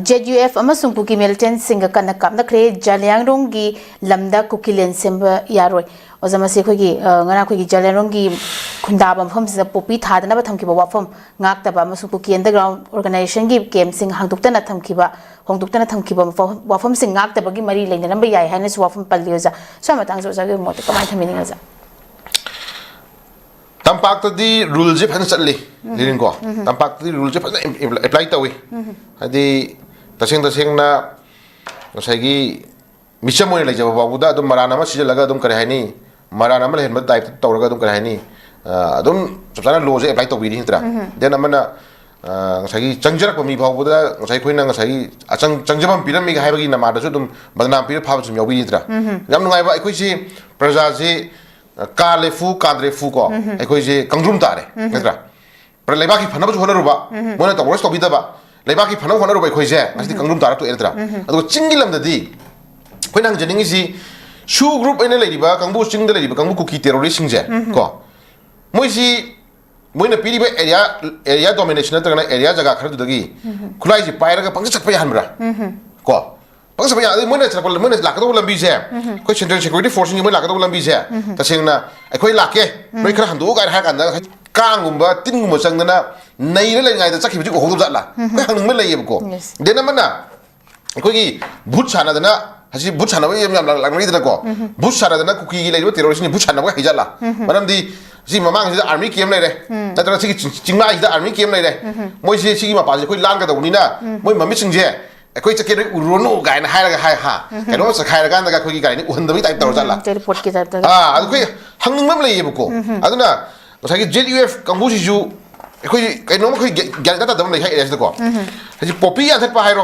Z ꯑꯃꯁꯨꯡ ꯀꯨꯀꯤ ꯃꯤꯂꯤꯇꯦꯟꯠꯁꯤꯡꯒ ꯀꯟꯅ ꯀꯥꯞꯅꯈ꯭ꯔꯦ ꯖꯂꯤꯌꯥꯡꯔꯣꯡꯒꯤ ꯂꯝꯗ ꯀꯨꯀꯤ ꯂꯦꯟ ꯁꯦꯝꯕ ꯌꯥꯔꯣꯏ ꯑꯣꯖꯥ ꯃꯁꯤ ꯑꯩꯈꯣꯏꯒꯤ ꯉꯔꯥꯡ ꯑꯩꯈꯣꯏꯒꯤ ꯖꯂꯤꯌꯥꯡꯔꯣꯡꯒꯤ ꯈꯨꯟꯗꯥꯕ ꯃꯐꯝꯁꯤꯗ ꯄꯣꯄꯤ ꯊꯥꯗꯅꯕ ꯊꯝꯈꯤꯕ ꯋꯥꯐꯝ ꯉꯥꯛꯇꯕ ꯑꯃꯁꯨꯡ ꯀꯨꯀꯤ ꯑꯟꯗꯔꯒ꯭ꯔꯥꯎꯟ ꯑꯣꯔꯒꯅꯥꯏꯖꯦꯁꯟꯒꯤ ꯀꯦꯝꯞꯁꯤꯡ ꯍꯣꯡꯗꯣꯛꯇꯅ ꯊꯝꯈꯤꯕ ꯋꯥꯐꯝꯁꯤꯡ ꯉꯥꯛꯇꯕꯒꯤ ꯃꯔꯤ ꯂꯩꯅꯔꯝꯕ ꯌꯥꯏ ꯍꯥꯏꯅꯁꯨ ꯋꯥꯐꯝ ꯄꯜꯂꯤ ꯑꯣꯖꯥ ꯁ꯭ꯋꯥꯏ ꯃꯇꯥꯡꯁꯦ ꯑꯣꯖꯥꯒꯤ ꯃꯣꯠꯇ ꯀꯃꯥꯏꯅ ꯊꯝꯕꯤꯅꯤꯡꯉꯤ ꯑꯣꯖꯥ तंपाक्तदी रूल से फन चली लिरिन को तंपाक्तदी रूल से फन अप्लाई तवी हदी तसेंग तसेंगना ngसाइगी मिसम मोय लेजब बाबुदा अदुम मराना मा सिजलगा अदुम करे हाइनी मराना मा लेहन टाइप तौरगा अदुम करे हाइनी अदुम सबसाना लो से अप्लाई तौबी हित्रा देन अमना ngसाइगी चंगजरक मी बाबुदा ngसाइ खोइना ngसाइगी अचंग चंगजबम पिरम मी हाइबगी नमादसु अदुम बदनाम पिर फाबसु यावबी हित्रा याम नुगाइबा अखोइसि प्रजा से कालेफू काद्रेफू को अखोइजे कंग्रुम तारे नत्रा पर लेबाकी फनबसु होनरुबा मोना तौरस तौबीदबा लेबाकी फनब होनरुबा अखोइजे असि कंग्रुम तारा तो एरत्रा अदो चिंगी लमददी खोइना जनिंगिसि शू ग्रुप एने लेरिबा कंबु चिंगद लेरिबा कंबु कुकी टेररिस्ट सिंजे को मोइसि मोइना पिरिबा एरिया डोमिनेशन नत्रगना एरिया जगह खरदुदगी खुलाइसि पाइरगा पंग चटपा यानब्रा को पंग चटपा यादि मोइना चटपा मोइना लाकदो लंबी से कोइ सेंट्रल सिक्युरिटी फोर्स नि मोइ लाकदो लंबी से तसेंगना अखोइ लाके मोइ खरा हंदो गाय हा कांदा कांगुंबा तिनगुंबा चंगना नैरे लेङाइ दा चखिबजि को होगब जाला कोइ हंगम लैयबको देना मना अखोइगी भूत सानादना हसी भूत सानाबा यम यम लागलैदना को भूत सानादना कुकी लेरिबा टेररिस्ट नि भूत सानाबा हैजाला मरमदि सी ममांग से आर्मी केम लेरे नत्र सी चिंगमा इदा आर्मी केम लेरे मोइ से सी मपाजे कोइ लान गदौनिना मोइ ममि सिंजे अखोइ चके उरुनु गायना हायरगा हाय हा कनो सखायरगा नगा खोगी गायनि उहन्दबि टाइप तौर जाला रिपोर्ट के टाइप अखोइ हंगमम लेयबको अदुना ngसाइगी जेडयूएफ कंबुसिजु अखोइ कनो मखोइ ग्यान ता दम लेखाइ एस दको हजी पॉपी याथत पा हायरो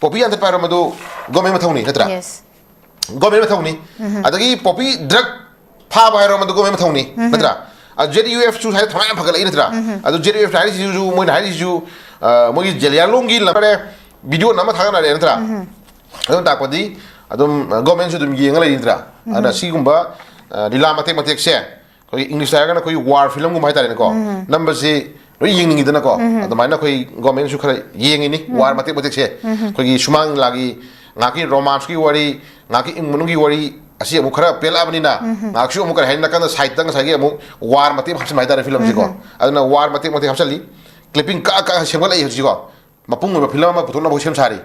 पॉपी याथत पारो मदु गवर्नमेंट मथौनी नत्रा गवर्नमेंट मथौनी अदगी पॉपी ड्रग फा हायरो मदु गवर्नमेंट मथौनी नत्रा जेडयूएफ सु हाय थमाय फगलै नत्रा अदु जेडयूएफ हाय सिजु मोइ हाय सिजु मोइ जेलियालोंगी लमरे वीडियो नमा थागना रे नत्रा अदु ताकपदि अदुम गवर्नमेंट सु दुम येंगा लैद्रा अना सिगुंबा लीला मते मते से कोई इंग्लिश आगना कोई वार फिल्म गुम हाइतारे नको नंबर से रोइ येंगिंग दना को अदमाइना कोई गवर्नमेंट सु खरा येंगिनी वार मते मते से कोई सुमांग लागी ngaki romance ki wari ngaki ingmunungi wari asi amu khara pela bnina ngaksu amu kar haina kan side tang sagi amu war mate hapsin mai dare film jiko aduna war mate hapsali clipping ka sembala ai jiko mapung ba film ma puthona bo sem sari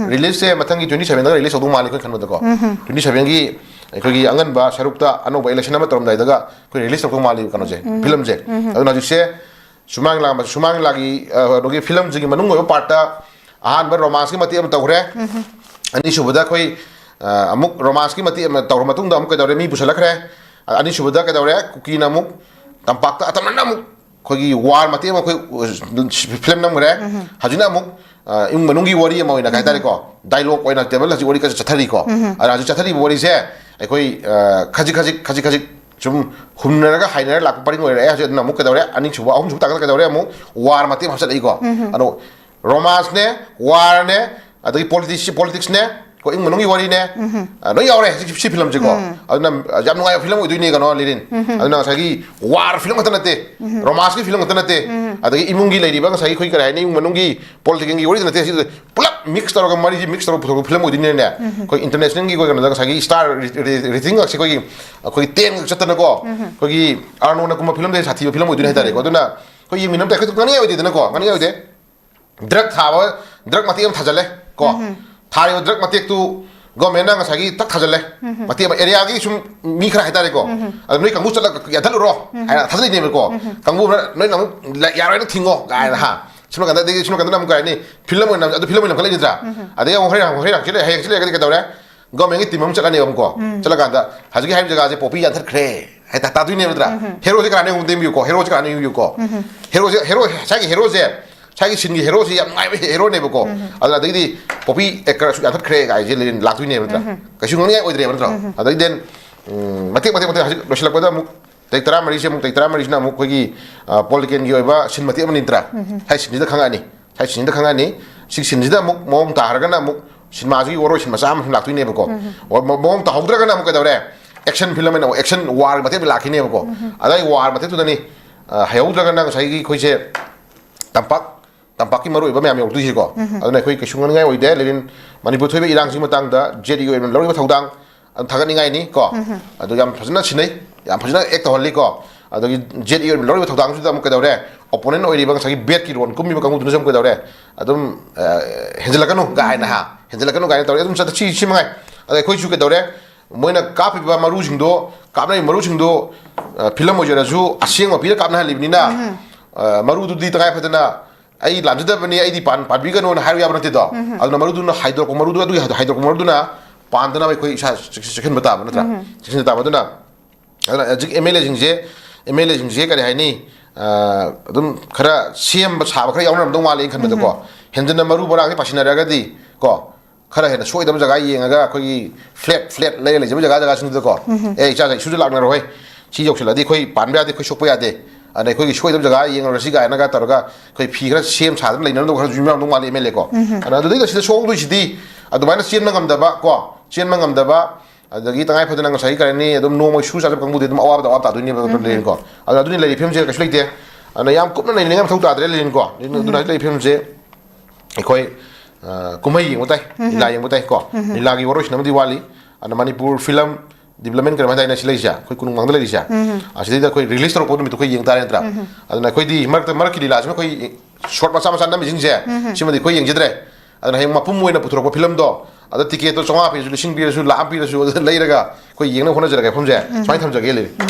release se mathangi 27 da release odung mali ko khan ko 27 gi akhoi angan ba sharuk ta anoba election ma torom dai daga koi release odung mali kano je film je aduna jik se sumang lagi dogi film jigi manung go part ta ahan ba romance ki mate am tawre अनि सुबुदा कोई अमुक romance की मती तौर मतुंग अमुक कदौरे मी पुसलखरे अनि सुबुदा कदौरे cookie नमुक तंपाक्ता अतमन्ना अमुक खोगी वार मती अमुक फिल्म नमरे हजिना अमुक इं मनुंगी वरी अमोइना कायतारे को डायलॉग ओइना टेबल हजि वरी का चथरी को अरा हजि चथरी वरी से अखोई खजि जुम हुमनरगा हाइनर लाक परिंग ओइरे हजि नमुक कदौरे अनि सुबा अहुम सुबता कदौरे अमुक वार मती हसलै को अनो रोमांस ने वार ने अदगी पॉलिटिक्स ने को इंग मनोंगी वरी ने नो यावरे सी फिल्म जिको अदना जाम नुगाय फिल्म उदुनी गनो लिरिन अदना सागी वार फिल्म तनते रोमांस की फिल्म तनते अदगी इमुंगी लेरिबा सागी खोइ कराय नि मनोंगी पॉलिटिक्स की वरी तनते सी पुलप मिक्स तरो मरी मिक्स तरो फिल्म उदुनी ने कोई इंटरनेशनल की कोई गनो सागी स्टार रेटिंग से कोई 10 चतन को कोई आर्नो न कुमा फिल्म दे साथी फिल्म उदुनी हेतारे को अदना कोई यमिनम ते खतु गनी आइदे न को गनी आइदे ड्रग थावा ड्रग मती हम थाजले को थारे ड्रग मती तू गवर्नमेंट ना सागी तक थाजले मती एरिया की सुम मी खरा हेतारे को अ नोइ कंगु चला याथल रो हाय थाजले ने को कंगु नोइ नमु यारो न थिंगो गाय हा सुनो कंदा दे सुनो कंदा नमु गाय नि फिल्म न अदु फिल्म न खले निद्रा अदे होरे चले हे चले के दौरे गवर्नमेंट की टीम हम चला ने हम को चला कंदा हजगी हाइम जगह से पॉपी याथल खरे है ता दुइ ने निद्रा हीरो से काने हम देम को हीरो से काने यू को हीरो सागी हीरो से सागी सिनगी हीरो से याम नाइबे हीरो ने बको अदना दगी पॉपी एक्टर सु याथत खरे गाय जे लिन लाक्तुइ ने बता कछु ngni ओइद्रे बता अदगी देन मते हजि लोसलकदा मु तैतरा मरि से मु तैतरा मरि ना मु खोगी पॉलिटिकल की ओइबा सिनमति अमनि इंत्रा हाइ सिनजिदा खंगानी हाइ सिनजिदा खंगानी सिक सिनजिदा मु मोम तारगना मु सिनमा जी ओरो सिनमा साम लाक्तुइ ने बको और मोम ताहौद्रगना मु कदवरे एक्शन फिल्म ने एक्शन वार मते लाखिने बको अदai वार मते तुदनी हायौद्रगना साइगी खोइसे तंपाक तंपाकी मरो इबा मैम योक्तुसी को अदुना खै कैसुंग नगाय ओइदे लेकिन मणिपुर थोइबे इरांग सिंग मतंगदा जेडी ओइबन लौरिबा थौदांग थागतनिंगाय नि को अदु याम फजना सिनै याम फजना एक तहल्ली को अदुगी जेडी ओइबन लौरिबा थौदांग सुदा मु कदौरे ओपोनेंट ओइरिबा सगी बेट की रोन कुमिबा कांगु दुना सम कदौरे अदुम हेंजलकनु गायना हा हेंजलकनु गायना तौरे अदुम सत छि सिमगाय अदे खै सु कदौरे मोइना कापिबा मरु सिंगदो कापनाय मरु सिंगदो फिल्म ओजरजु असेंग पिरा कापना हलिबनिना मरु दुदी तगाय फदना आई लामजदबनी आई पाबीगनो हाइर याब नते दो अदुना मरुदुना हाइड्रो को मरुदु अदु हाइड्रो को मरुदुना पांदना बै कोई सेकंड बता नत्रा सेकंड बता मदुना अदुना जिक एमएलए जिंजे करी हाइनी अदुम खरा सीएम साब खरा यावना दं वाले खन बदको हेंजना मरु बरांगे पासिनारगदी को खरा हेना सोइदब जगह येंगा कोई फ्लैट ले जगह सिंदको ए चा सुजु लागना रोय छि जोक्सलादी कोई पानबे यादे कोई सोपो यादे अने कोई सोइदब जगह येंगरसी गायनागा तरगा कोई फी खरा सेम सादन लेननो खरा जुमिया दं वाले एमएलए को अना दुदि सिदा सोगदु सिदी अदुमाइना चेन मंगमदबा को चेन मंगमदबा अदगी तंगाय फदना ngasai karani adum no moi su sa kangbu de dum awab da awab ta duni ba len ko ada duni lai film je ka shlite ana yam kupna nei ngam thau ta dre len ko duna lai film je ekoi kumai yeng mutai ila yeng mutai ko ila gi worosh nam diwali ana manipur film development kar ma dai na silai ja koi kunung mang lai ja asidi da koi release ro podum to koi yeng ta entra aduna koi di mar ki la koi short ma sama nam jing je sima di koi yeng je dre aduna heng ma pum moina puthro ko film do अद ticket तो 500 पे लिसिंग पे लाम पे लेरगा कोई येंगना होना जरगा फमजे स्वाइ थम जगे ले